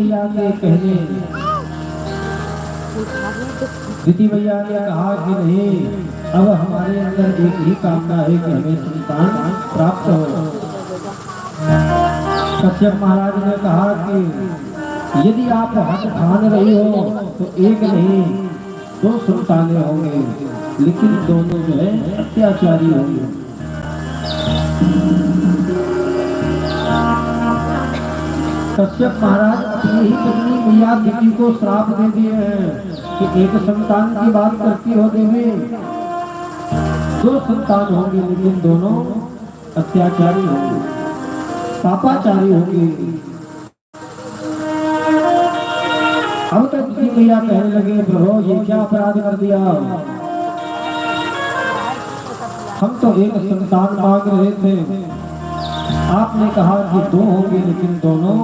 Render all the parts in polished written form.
भैया के कहने दीदी भैया ने कहा कि नहीं, अब हमारे अंदर एक ही कामना है कि हमें संतान प्राप्त हो। कश्यप महाराज ने कहा कि यदि आप हक ठान रही हो तो एक नहीं 2 संतानें होंगे, लेकिन दोनों जो है अत्याचारी होंगे। कश्यप महाराज अपनी ही पत्नी मैया दीदी को श्राप दे दिए हैं कि एक संतान की बात करती हो देवी, 2 संतान होंगे, लेकिन दोनों अत्याचारी होंगे, पापाचारी होंगे। अब तक दीदी मैया कहने लगे, प्रभु ये क्या अपराध कर दिया, हम तो एक संतान मांग रहे थे, आपने कहा कि 2 होंगे, लेकिन दोनों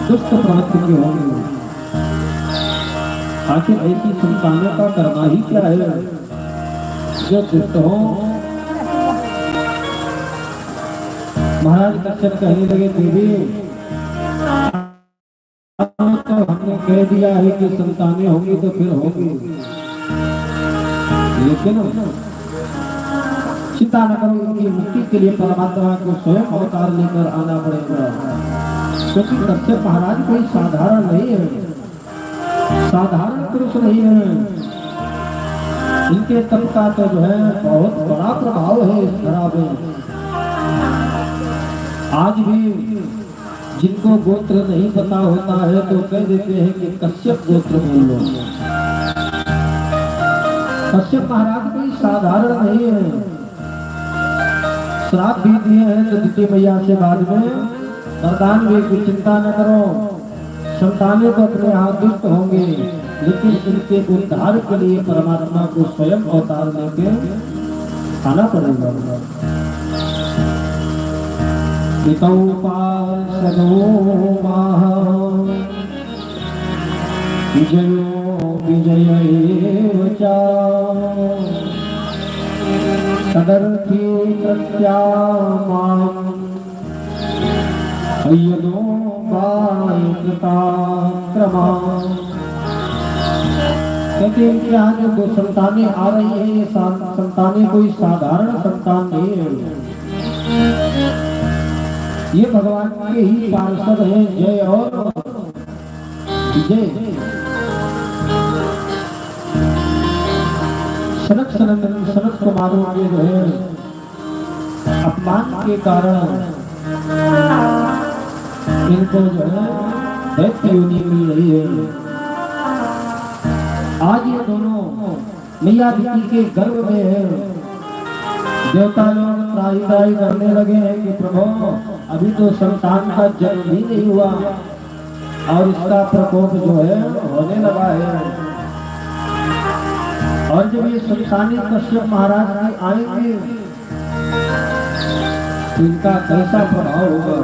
दुष्ट प्रवृत्ति के होंगे। आखिर ऐसी संतानों का करना ही क्या है जो दुष्ट हो। महाराज कश्यप कहने लगे, देवी तो हमने कह दिया है कि संतानें होंगी तो फिर होंगी, लेकिन चिंता न करो, इनकी मुक्ति के लिए परमात्मा को स्वयं अवतार लेकर आना पड़ेगा, क्योंकि कश्यप महाराज कोई साधारण नहीं है, साधारण पुरुष नहीं है। इनके तप का तो जो है बहुत बड़ा प्रभाव है इस धरा पे। आज भी जिनको गोत्र नहीं पता होता है तो कह देते हैं कि कश्यप गोत्र बोल लो। कश्यप महाराज कोई साधारण नहीं है, श्राप भी दिए हैं तो दीदी मैया से बाद में वरदान भी की चिंता न करो, संतानें तो अपने हाथ दुष्ट होंगे, लेकिन इनके उद्धार के लिए परमात्मा को स्वयं अवतार लेके आना पड़ेगा। पितौ पार्षदो माह विजयो विजयेव च तदर्थी प्रत्यामां अय्यदो बायकृता क्रमा। कहते हैं कि यहाँ जो 2 संतानें आ रही है, ये संतानें कोई साधारण संतान नहीं है, ये भगवान के ही पार्षद हैं, जय और विजय। सनत कुमारों के जो है अपमान के कारण इनको जो है दैत्य योनि मिल रही है। आज ये दोनों मैया दीदी के गर्भ में है। देवता लोग त्राही करने लगे हैं कि प्रभु अभी तो संतान का जन्म ही नहीं हुआ और इसका प्रकोप जो है होने लगा है, और जब ये संतानें कश्यप महाराज की आएंगे तो इनका कैसा प्रभाव होगा।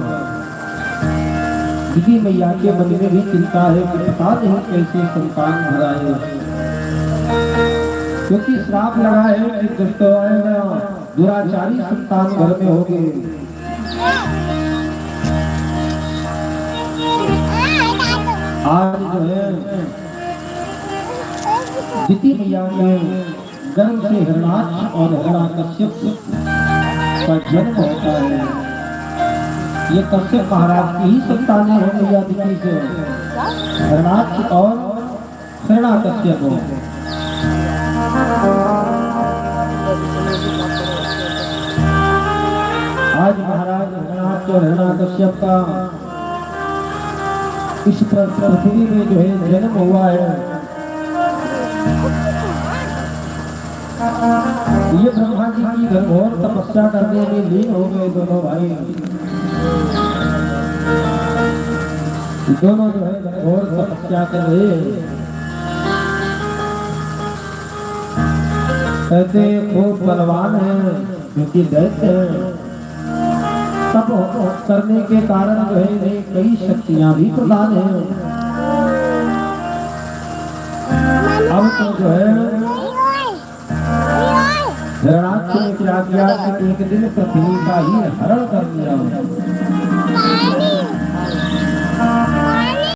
दीदी मैया के मन में भी चिंता है कि पता नहीं कैसे संतान भराए, क्योंकि श्राप लगा है कि दुष्ट दुराचारी संतान घर में होंगे। आज जो है दीदी मैया के गर्भ से हिरणाक्ष और हिरण्यकश्यप का जन्म होता है। ये कश्यप महाराज की ही संतानें हैं मैया दीदी से, हिरणाक्ष और हिरण्यकश्यप हो। आज महाराज हिरणाक्ष और हिरण्यकश्यप का इस पृथ्वी में जो है जन्म हुआ है। ये ब्रह्मा जी की घनघोर तपस्या करने में लीन हो गए दोनों भाई। दोनों जो है घनघोर तपस्या कर रहे हैं। कहते खूब बलवान है, क्योंकि दैत्य है, तप करने के कारण जो है इन्हें कई शक्तियां भी प्रदान है। अब तो जो है हिरणाक्ष ने क्या किया कि एक दिन पृथ्वी का ही हरण कर दिया।